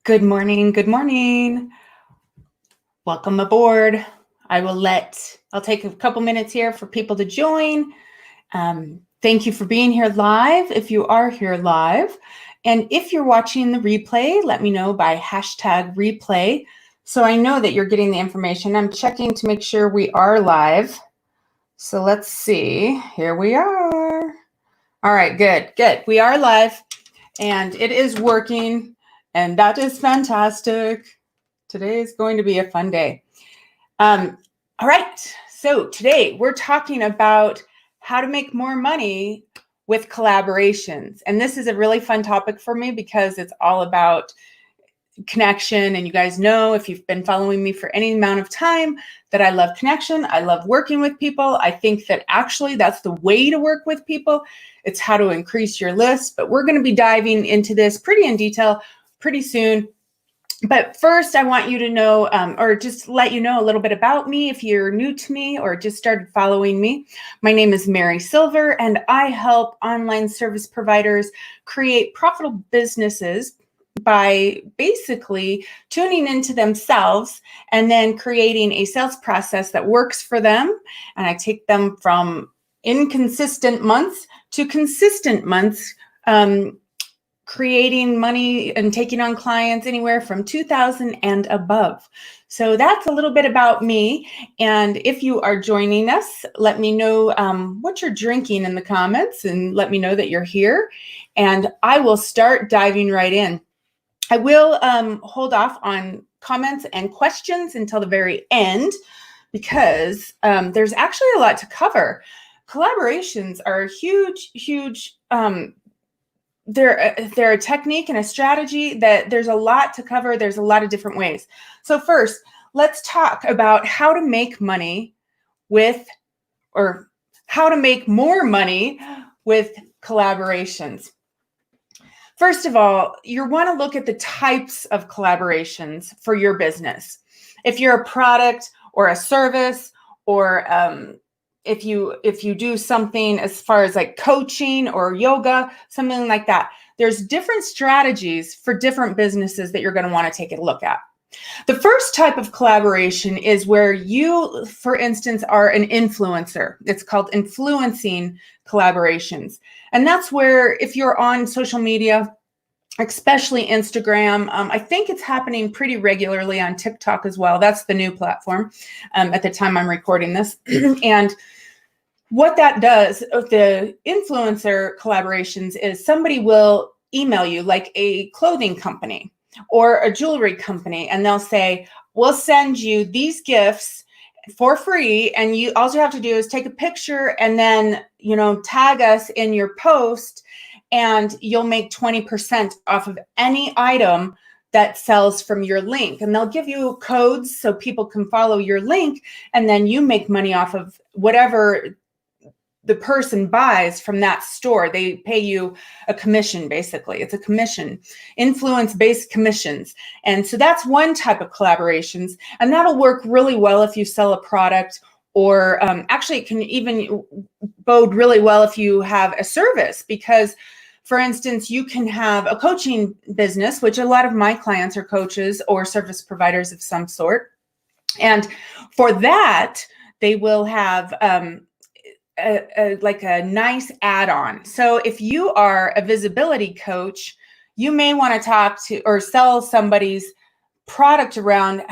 Good morning. Good morning. Welcome aboard. I'll take a couple minutes here for people to join. Thank you for being here live, if you are here live. And if you're watching the replay, let me know by #replay so I know that you're getting the information. I'm checking to make sure we are live. So let's see. Here we are. All right, good. We are live and it is working, and that is fantastic. Today is going to be a fun day. All right, so today we're talking about how to make more money with collaborations. And this is a really fun topic for me because it's all about connection. And you guys know, if you've been following me for any amount of time, that I love connection. I love working with people. I think that actually that's the way to work with people. It's how to increase your list. But we're going to be diving into this pretty in detail pretty soon. But first, I want you to know, or just let you know a little bit about me if you're new to me or just started following me. My name is Mary Silver, and I help online service providers create profitable businesses by basically tuning into themselves and then creating a sales process that works for them. And I take them from inconsistent months to consistent months, creating money and taking on clients anywhere from 2,000 and above. So that's a little bit about me. And if you are joining us, let me know what you're drinking in the comments and let me know that you're here. And I will start diving right in. I will hold off on comments and questions until the very end because there's actually a lot to cover. Collaborations are a huge, they're a technique and a strategy that there's a lot to cover. There's a lot of different ways. So first, let's talk about how to make money or how to make more money with collaborations. First of all, you want to look at the types of collaborations for your business. If you're a product or a service, or if you do something as far as like coaching or yoga, something like that, there's different strategies for different businesses that you're going to want to take a look at. The first type of collaboration is where you, for instance, are an influencer. It's called influencing collaborations. And that's where if you're on social media, especially Instagram, I think it's happening pretty regularly on TikTok as well. That's the new platform at the time I'm recording this. And what that does, the influencer collaborations, is somebody will email you, like a clothing company or a jewelry company, and they'll say, we'll send you these gifts for free, and you all you have to do is take a picture and then tag us in your post, and you'll make 20% off of any item that sells from your link. And they'll give you codes so people can follow your link, and then you make money off of whatever the person buys from that store. They pay you a commission, basically. It's a commission, influence-based commissions. And so that's one type of collaborations. And that'll work really well if you sell a product, or actually it can even bode really well if you have a service, because for instance, you can have a coaching business, which a lot of my clients are coaches or service providers of some sort. And for that, they will have like a nice add-on. So if you are a visibility coach, you may want to talk to or sell somebody's product around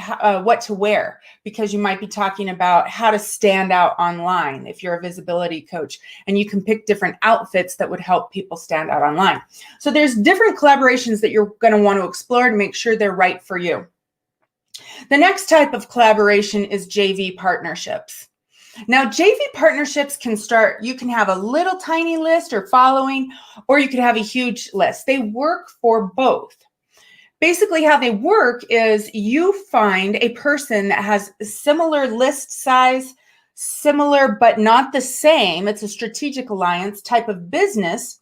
what to wear, because you might be talking about how to stand out online if you're a visibility coach, and you can pick different outfits that would help people stand out online. So there's different collaborations that you're going to want to explore to make sure they're right for you. The next type of collaboration is JV partnerships. Now, JV partnerships can start, you can have a little tiny list or following, or you could have a huge list. They work for both. Basically, how they work is you find a person that has a similar list size, similar but not the same. It's a strategic alliance type of business.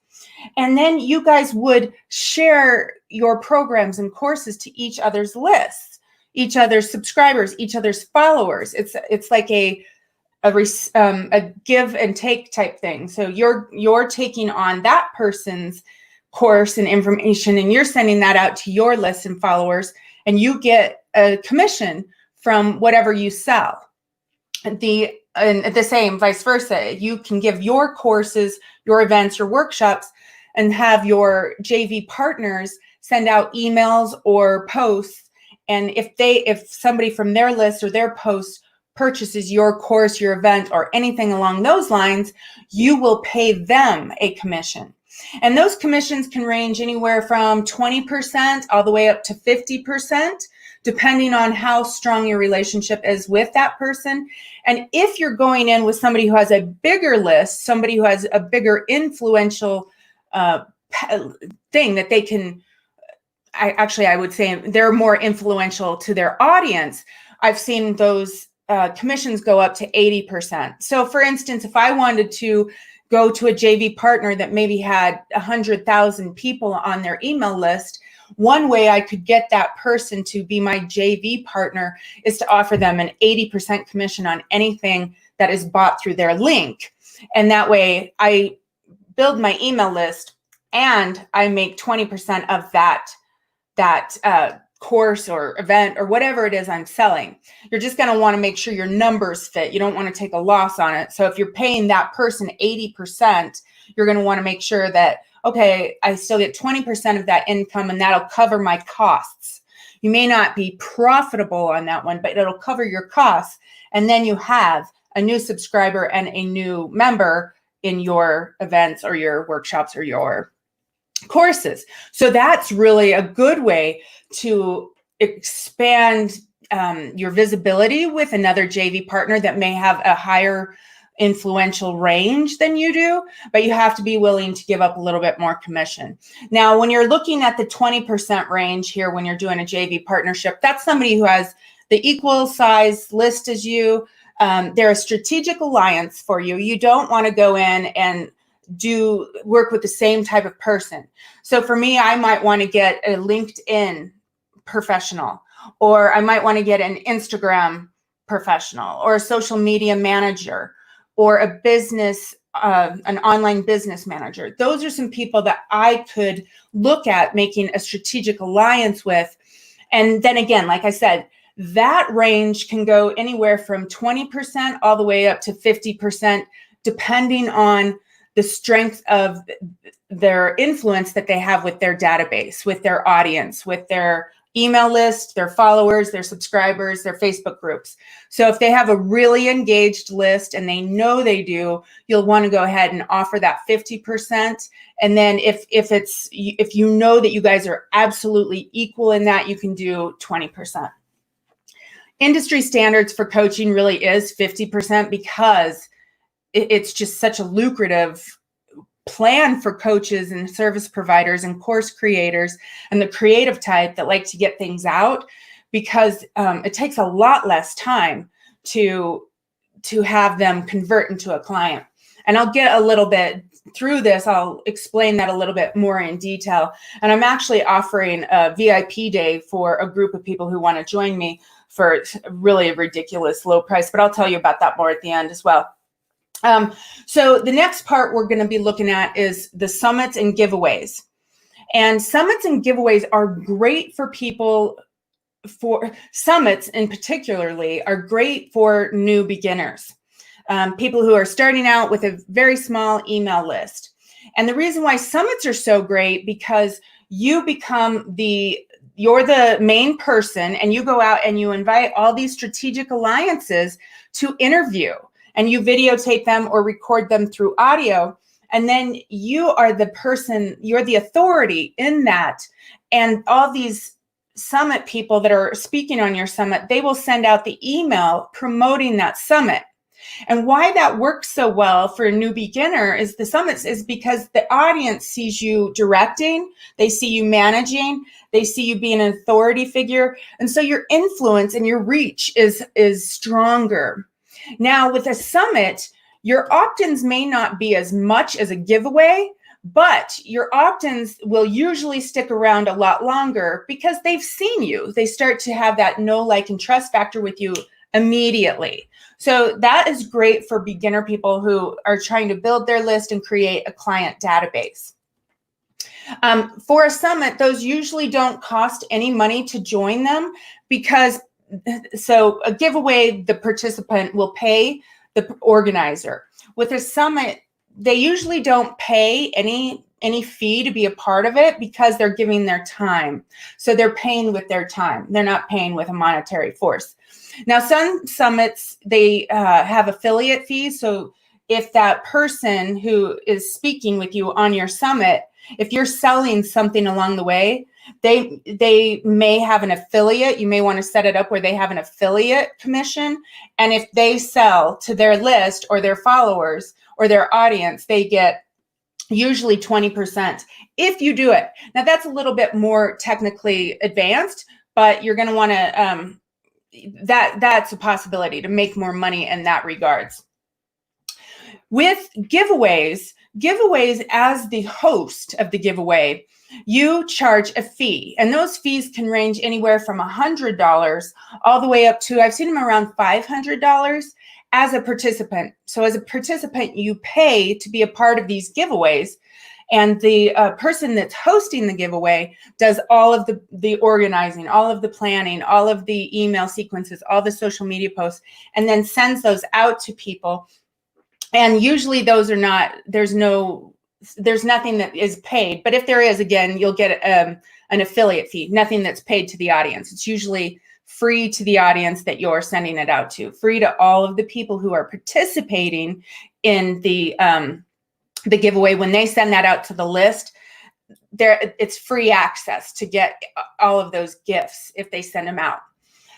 And then you guys would share your programs and courses to each other's lists, each other's subscribers, each other's followers. It's like a give and take type thing. So you're taking on that person's course and information, and you're sending that out to your list and followers, and you get a commission from whatever you sell. And the same vice versa. You can give your courses, your events, your workshops, and have your JV partners send out emails or posts. And if somebody from their list or their post purchases your course, your event, or anything along those lines, you will pay them a commission. And those commissions can range anywhere from 20% all the way up to 50%, depending on how strong your relationship is with that person. And if you're going in with somebody who has a bigger list, somebody who has a bigger influential thing that they can, I would say they're more influential to their audience, I've seen those commissions go up to 80%. So for instance, if I wanted to go to a JV partner that maybe had 100,000 people on their email list, one way I could get that person to be my JV partner is to offer them an 80% commission on anything that is bought through their link. And that way I build my email list and I make 20% of that course or event or whatever it is I'm selling. You're just going to want to make sure your numbers fit. You don't want to take a loss on it. So if you're paying that person 80%, you're going to want to make sure that, okay, I still get 20% of that income and that'll cover my costs. You may not be profitable on that one, but it'll cover your costs. And then you have a new subscriber and a new member in your events or your workshops or your courses. So that's really a good way to expand your visibility with another JV partner that may have a higher influential range than you do, but you have to be willing to give up a little bit more commission. Now, when you're looking at the 20% range here, when you're doing a JV partnership, that's somebody who has the equal size list as you. They're a strategic alliance for you. You don't want to go in and work with the same type of person. So for me, I might want to get a LinkedIn professional, or I might want to get an Instagram professional, or a social media manager, or a business, an online business manager. Those are some people that I could look at making a strategic alliance with. And then again, like I said, that range can go anywhere from 20% all the way up to 50%, depending on the strength of their influence that they have with their database, with their audience, with their email list, their followers, their subscribers, their Facebook groups. So if they have a really engaged list, and they know they do, you'll want to go ahead and offer that 50%. And then if you know that you guys are absolutely equal in that, you can do 20%. Industry standards for coaching really is 50%, because it's just such a lucrative plan for coaches and service providers and course creators and the creative type that like to get things out, because it takes a lot less time to have them convert into a client. And I'll get a little bit through this. I'll explain that a little bit more in detail. And I'm actually offering a VIP day for a group of people who want to join me for really a ridiculous low price, but I'll tell you about that more at the end as well. So the next part we're going to be looking at is the summits and giveaways. And summits and giveaways are great for people. For summits in particularly are great for new beginners, people who are starting out with a very small email list. And the reason why summits are so great, because you become you're the main person, and you go out and you invite all these strategic alliances to interview, and you videotape them or record them through audio. And then you are the person, you're the authority in that. And all these summit people that are speaking on your summit, they will send out the email promoting that summit. And why that works so well for a new beginner is the summits is because the audience sees you directing, they see you managing, they see you being an authority figure. And so your influence and your reach is stronger. Now with a summit, your opt-ins may not be as much as a giveaway, but your opt-ins will usually stick around a lot longer because they've seen you. They start to have that know, like, and trust factor with you immediately. So that is great for beginner people who are trying to build their list and create a client database. For a summit, those usually don't cost any money to join them because, so a giveaway, the participant will pay the organizer. With a summit, they usually don't pay any fee to be a part of it because they're giving their time. So they're paying with their time. They're not paying with a monetary force. Now, some summits, they have affiliate fees. So if that person who is speaking with you on your summit, if you're selling something along the way, they may have an affiliate. You may want to set it up where they have an affiliate commission. And if they sell to their list or their followers or their audience, they get usually 20% if you do it. Now, that's a little bit more technically advanced, but you're going to want to, that's a possibility to make more money in that regards. With giveaways, as the host of the giveaway, you charge a fee, and those fees can range anywhere from $100 all the way up to, I've seen them around $500 as a participant. So as a participant, you pay to be a part of these giveaways, and the person that's hosting the giveaway does all of the organizing, all of the planning, all of the email sequences, all the social media posts, and then sends those out to people. And usually those are not, there's nothing that is paid. But if there is, again, you'll get an affiliate fee, nothing that's paid to the audience. It's usually free to the audience that you're sending it out to, free to all of the people who are participating in the giveaway. When they send that out to the list, it's free access to get all of those gifts if they send them out.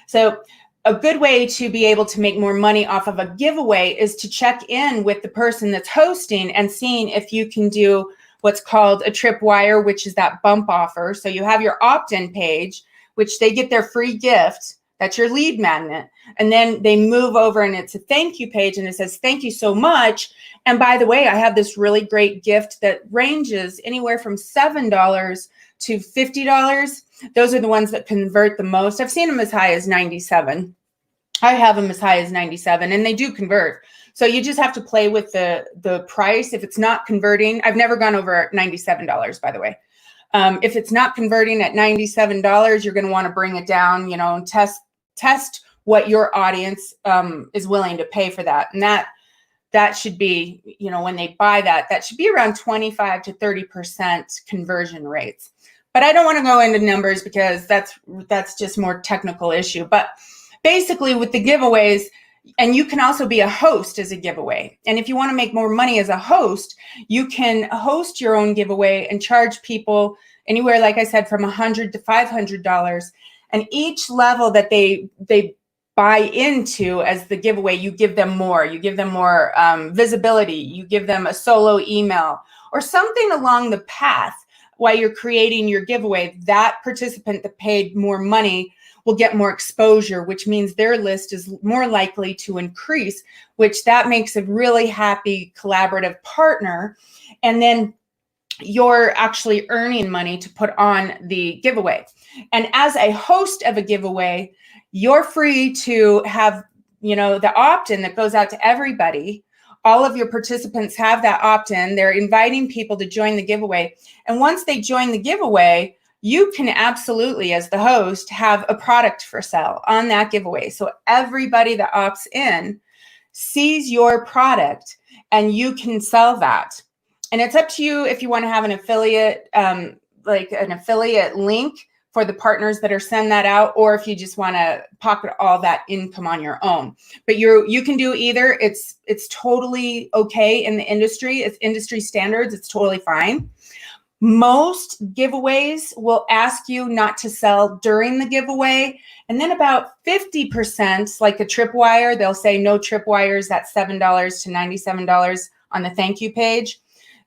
So a good way to be able to make more money off of a giveaway is to check in with the person that's hosting and seeing if you can do what's called a tripwire, which is that bump offer. So you have your opt-in page, which they get their free gift. That's your lead magnet. And then they move over and it's a thank you page and it says, thank you so much. And by the way, I have this really great gift that ranges anywhere from $7 to $50. Those are the ones that convert the most. I've seen them as high as 97. I have them as high as 97, and they do convert. So you just have to play with the price. If it's not converting, I've never gone over $97, by the way. If it's not converting at $97, you're going to want to bring it down, and test what your audience is willing to pay for that. And that should be, when they buy that should be around 25 to 30% conversion rates. But I don't want to go into numbers because that's just more technical issue. But basically with the giveaways, and you can also be a host as a giveaway. And if you want to make more money as a host, you can host your own giveaway and charge people anywhere, like I said, from $100 to $500. And each level that they buy into as the giveaway, you give them more. You give them more visibility. You give them a solo email or something along the path while you're creating your giveaway. That participant that paid more money will get more exposure, which means their list is more likely to increase, which that makes a really happy collaborative partner. And then you're actually earning money to put on the giveaway. And as a host of a giveaway, you're free to have, the opt-in that goes out to everybody. All of your participants have that opt-in. They're inviting people to join the giveaway. And once they join the giveaway, you can absolutely, as the host, have a product for sale on that giveaway. So everybody that opts in sees your product and you can sell that. And it's up to you if you want to have an affiliate, like an affiliate link for the partners that are send that out, or if you just want to pocket all that income on your own. But you can do either. It's totally okay in the industry. It's industry standards. It's totally fine. Most giveaways will ask you not to sell during the giveaway. And then about 50%, like a tripwire, they'll say no tripwires, that's $7 to $97 on the thank you page.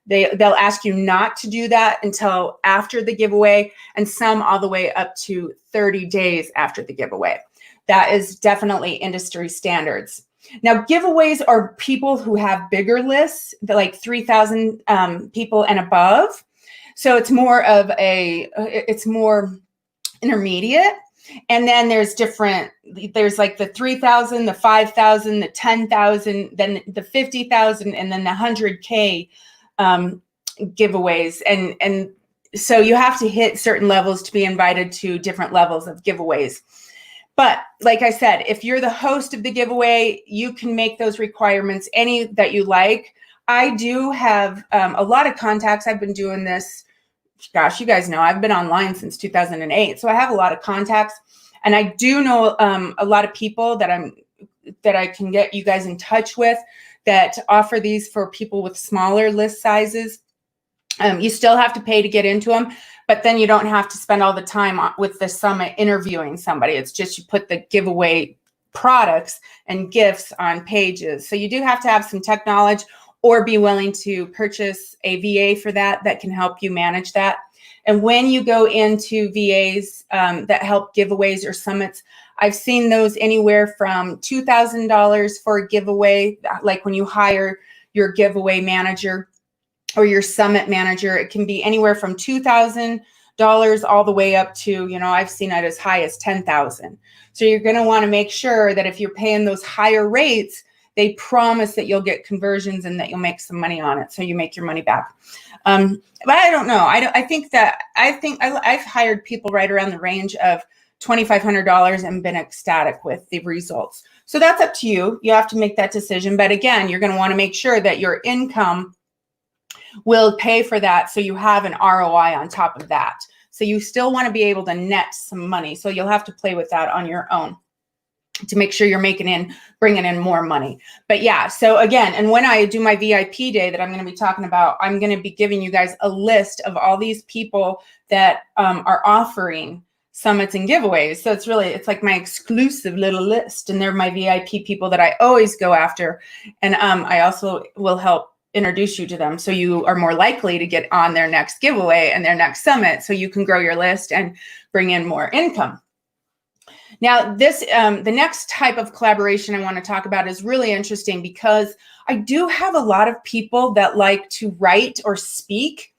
They'll ask you not to do that until after the giveaway, and some all the way up to 30 days after the giveaway. That is definitely industry standards. Now, giveaways are people who have bigger lists, like 3,000 people and above. So it's more intermediate. And then there's like the 3,000, the 5,000, the 10,000, then the 50,000, and then the 100K giveaways. And So you have to hit certain levels to be invited to different levels of giveaways. But like I said, if you're the host of the giveaway, you can make those requirements any that you like. I do have a lot of contacts. I've been doing this, gosh, you guys know, I've been online since 2008. So I have a lot of contacts, and I do know a lot of people that I can get you guys in touch with that offer these for people with smaller list sizes. You still have to pay to get into them, but then you don't have to spend all the time with the summit interviewing somebody. It's just you put the giveaway products and gifts on pages. So you do have to have some tech knowledge or be willing to purchase a VA for that can help you manage that. And when you go into VAs that help giveaways or summits, I've seen those anywhere from $2,000 for a giveaway, like when you hire your giveaway manager or your summit manager. It can be anywhere from $2,000 all the way up to, I've seen it as high as $10,000. So you're going to want to make sure that if you're paying those higher rates, they promise that you'll get conversions and that you'll make some money on it, so you make your money back. But I don't know. I think I've hired people right around the range of $2,500 and been ecstatic with the results. So that's up to you. You have to make that decision. But again, you're going to want to make sure that your income will pay for that, so you have an ROI on top of that. So you still want to be able to net some money. So you'll have to play with that on your own to make sure you're bringing in more money. But yeah, so again, and when I do my VIP day that I'm going to be talking about, I'm going to be giving you guys a list of all these people that are offering summits and giveaways. So it's like my exclusive little list, and they're my VIP people that I always go after. And I also will help introduce you to them, so you are more likely to get on their next giveaway and their next summit, so you can grow your list and bring in more income. Now, this the next type of collaboration I want to talk about is really interesting, because I do have a lot of people that like to write or speak.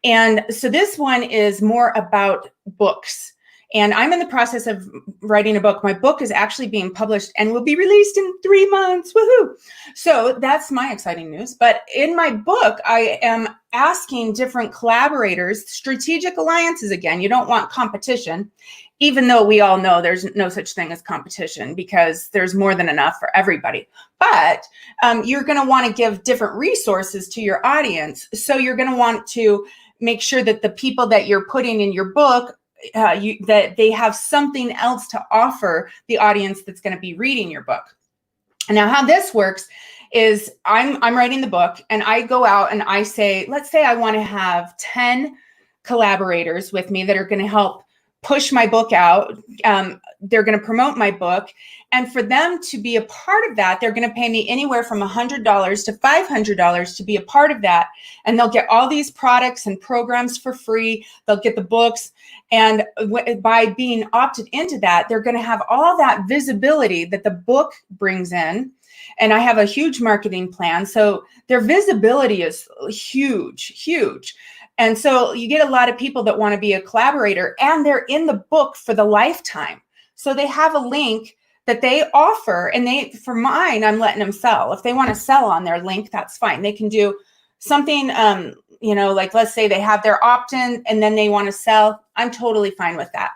And so this one is more about books. And I'm in the process of writing a book. My book is actually being published and will be released in 3 months. Woohoo! So that's my exciting news. But in my book, I am asking different collaborators, strategic alliances again. You don't want competition, even though we all know there's no such thing as competition, because there's more than enough for everybody. But you're going to want to give different resources to your audience. So you're going to want to make sure that the people that you're putting in your book, that they have something else to offer the audience that's going to be reading your book. And now how this works is I'm writing the book, and I go out and I say, let's say I want to have 10 collaborators with me that are going to help push my book out. They're going to promote my book. And for them to be a part of that, they're going to pay me anywhere from $100 to $500 to be a part of that. And they'll get all these products and programs for free. They'll get the books. And by being opted into that, they're going to have all that visibility that the book brings in. And I have a huge marketing plan. So their visibility is huge, huge. And so you get a lot of people that want to be a collaborator, and they're in the book for the lifetime. So they have a link that they offer, and for mine, I'm letting them sell. If they want to sell on their link, that's fine. They can do something, like let's say they have their opt-in and then they want to sell. I'm totally fine with that.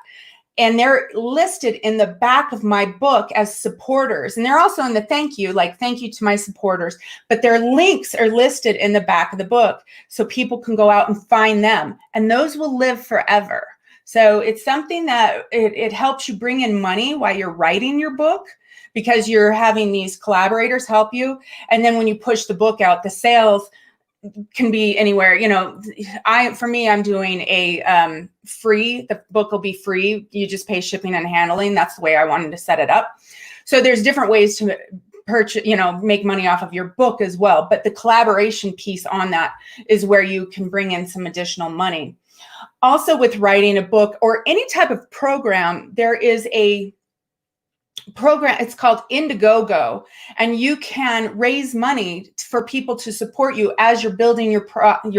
And they're listed in the back of my book as supporters. And they're also in the thank you to my supporters. But their links are listed in the back of the book, so people can go out and find them. And those will live forever. So it's something that it helps you bring in money while you're writing your book, because you're having these collaborators help you. And then when you push the book out, the sales can be anywhere. I'm doing a free. The book will be free. You just pay shipping and handling. That's the way I wanted to set it up. So there's different ways to purchase, make money off of your book as well. But the collaboration piece on that is where you can bring in some additional money. Also, with writing a book or any type of program, there is a program, it's called IndieGoGo, and you can raise money for people to support you as you're building your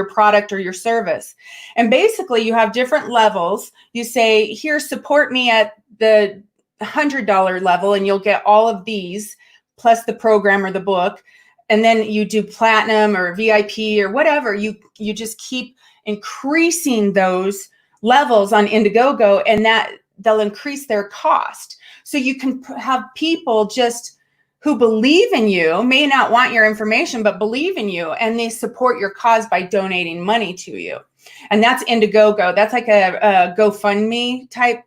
product or your service. And basically you have different levels. You say, here, support me at the $100 level, and you'll get all of these plus the program or the book. And then you do platinum or VIP or whatever. You just keep increasing those levels on IndieGoGo, and that they'll increase their cost. So you can have people just who believe in you, may not want your information, but believe in you, and they support your cause by donating money to you. And that's IndieGoGo. That's like a GoFundMe type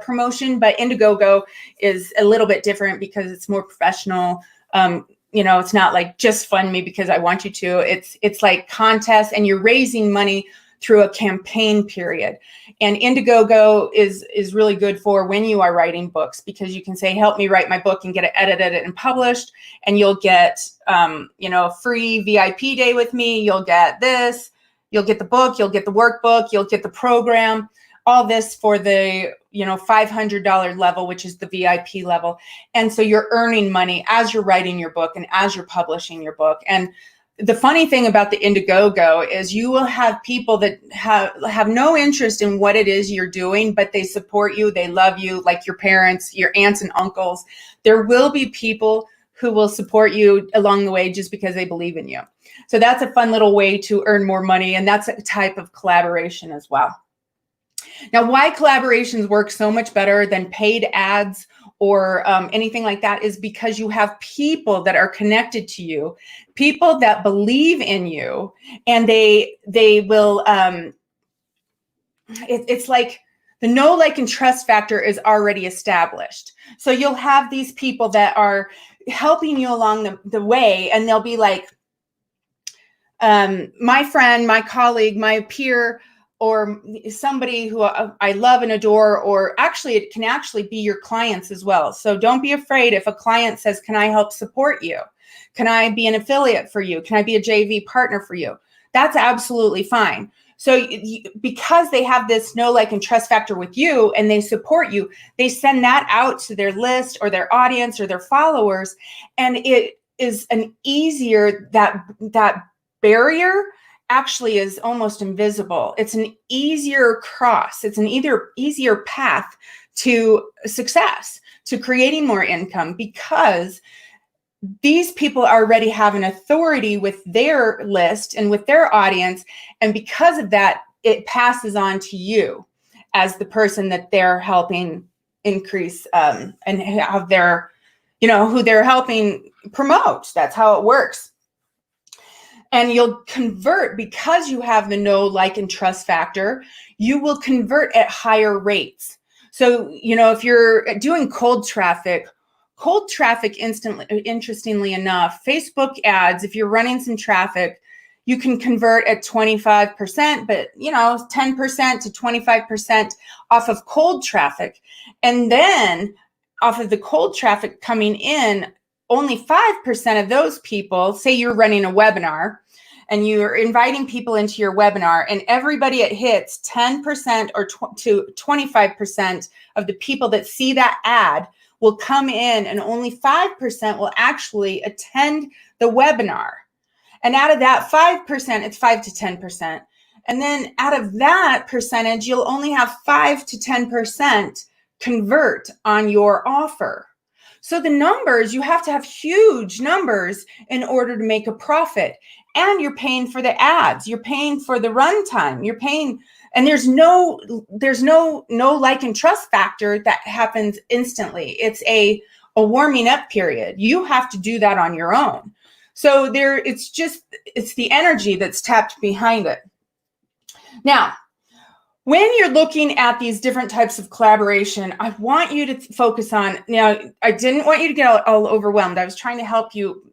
promotion, but IndieGoGo is a little bit different because it's more professional. It's not like just fund me because I want you to. It's like contests, and you're raising money through a campaign period. And IndieGoGo is really good for when you are writing books, because you can say, help me write my book, and get it edited and published. And you'll get, a free VIP day with me. You'll get this, you'll get the book, you'll get the workbook, you'll get the program, all this for the, $500 level, which is the VIP level. And so you're earning money as you're writing your book and as you're publishing your book. And the funny thing about the IndieGoGo is you will have people that have no interest in what it is you're doing, but they support you, they love you, like your parents, your aunts and uncles. There will be people who will support you along the way just because they believe in you. So that's a fun little way to earn more money, and that's a type of collaboration as well. Now, why collaborations work so much better than paid ads or anything like that is because you have people that are connected to you, people that believe in you, and they will, it's like the know, like, and trust factor is already established. So you'll have these people that are helping you along the way, and they'll be like, my friend, my colleague, my peer, or somebody who I love and adore, or actually it can actually be your clients as well. So don't be afraid if a client says, can I help support you? Can I be an affiliate for you? Can I be a JV partner for you? That's absolutely fine. So because they have this know, like, and trust factor with you, and they support you, they send that out to their list or their audience or their followers. And it is an easier, that barrier actually is almost invisible. It's an easier cross. It's an easier path to success, to creating more income, because these people already have an authority with their list and with their audience. And because of that, it passes on to you as the person that they're helping increase and have their, who they're helping promote. That's how it works. And you'll convert because you have the know, like, and trust factor. You will convert at higher rates. So, if you're doing cold traffic, interestingly enough, Facebook ads, if you're running some traffic, you can convert at 25%, but 10% to 25% off of cold traffic. And then off of the cold traffic coming in, only 5% of those people, say you're running a webinar and you're inviting people into your webinar, and everybody it hits 10% or to 25% of the people that see that ad will come in, and only 5% will actually attend the webinar. And out of that 5%, it's 5 to 10%. And then out of that percentage, you'll only have 5 to 10% convert on your offer. So the numbers, you have to have huge numbers in order to make a profit. And you're paying for the ads, you're paying for the runtime, you're paying, and there's no like and trust factor that happens instantly. It's a warming up period. You have to do that on your own. So it's the energy that's tapped behind it. Now, when you're looking at these different types of collaboration, I want you to focus on, I didn't want you to get all overwhelmed. I was trying to help you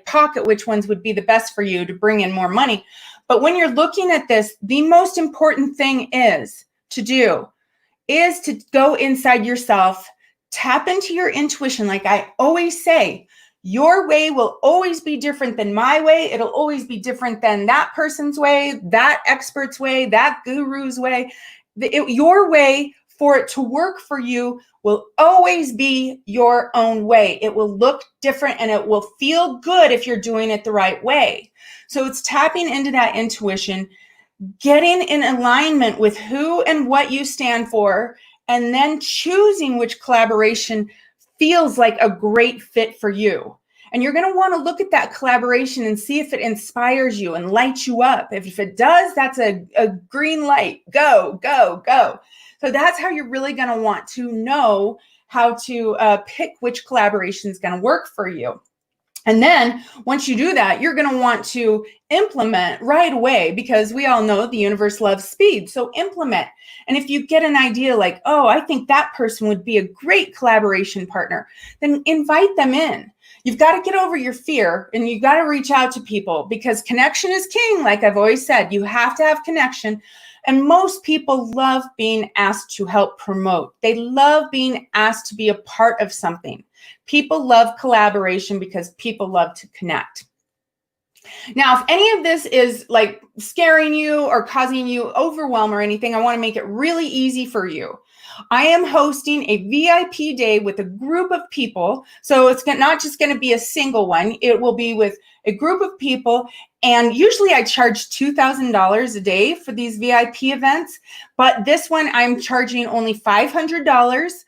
pocket which ones would be the best for you to bring in more money. But when you're looking at this, the most important thing is to go inside yourself, tap into your intuition. Like I always say, your way will always be different than my way. It'll always be different than that person's way, that expert's way, that guru's way. Your way, for it to work for you, will always be your own way. It will look different and it will feel good if you're doing it the right way. So it's tapping into that intuition, getting in alignment with who and what you stand for, and then choosing which collaboration feels like a great fit for you. And you're going to want to look at that collaboration and see if it inspires you and lights you up. If it does, that's a green light. Go, go, go. So that's how you're really going to want to know how to pick which collaboration is going to work for you. And then once you do that, you're going to want to implement right away, because we all know the universe loves speed. So implement. And if you get an idea like, oh, I think that person would be a great collaboration partner, then invite them in. You've got to get over your fear, and you've got to reach out to people, because connection is king. Like I've always said, you have to have connection. And most people love being asked to help promote. They love being asked to be a part of something. People love collaboration because people love to connect. Now, if any of this is like scaring you or causing you overwhelm or anything, I want to make it really easy for you. I am hosting a VIP day with a group of people. So it's not just going to be a single one. It will be with a group of people. And usually I charge $2,000 a day for these VIP events. But this one I'm charging only $500.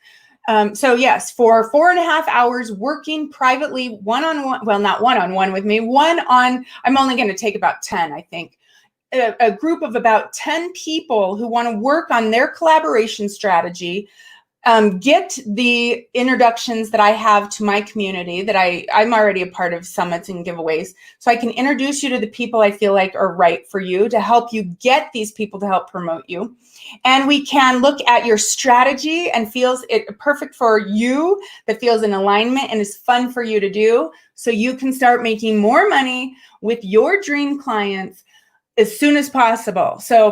So yes, for 4.5 hours working privately, one-on-one, well, not one-on-one with me, I'm only going to take about 10, I think. A group of about 10 people who want to work on their collaboration strategy, get the introductions that I have to my community, that I'm already a part of summits and giveaways. So I can introduce you to the people I feel like are right for you, to help you get these people to help promote you. And we can look at your strategy and feels it perfect for you, that feels in alignment and is fun for you to do, so you can start making more money with your dream clients as soon as possible. So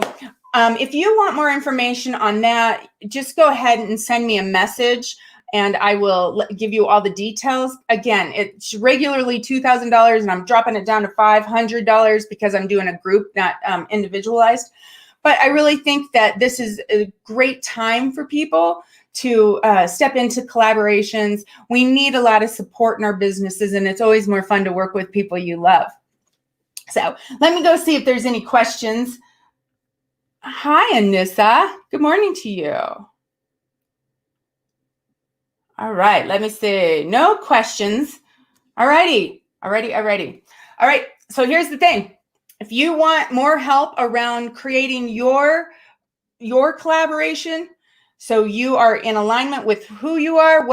if you want more information on that, just go ahead and send me a message and I will give you all the details. Again, it's regularly $2,000 and I'm dropping it down to $500 because I'm doing a group, not individualized. But I really think that this is a great time for people to step into collaborations. We need a lot of support in our businesses, and it's always more fun to work with people you love. So let me go see if there's any questions. Hi, Anissa. Good morning to you. All right, let me see. No questions. All right, so here's the thing. If you want more help around creating your collaboration, so you are in alignment with who you are,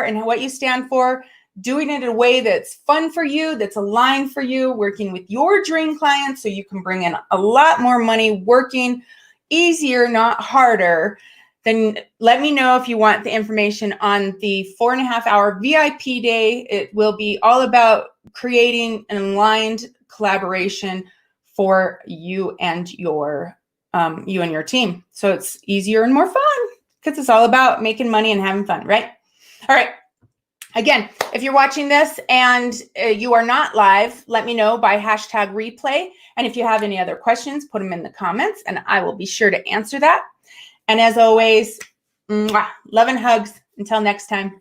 and what you stand for, doing it in a way that's fun for you, that's aligned for you, working with your dream clients so you can bring in a lot more money, working easier, not harder, then let me know if you want the information on the 4.5-hour VIP day. It will be all about creating an aligned collaboration for you and your team. So it's easier and more fun, because it's all about making money and having fun, right? All right. Again, if you're watching this and you are not live, let me know by #replay. And if you have any other questions, put them in the comments and I will be sure to answer that. And as always, love and hugs. Until next time.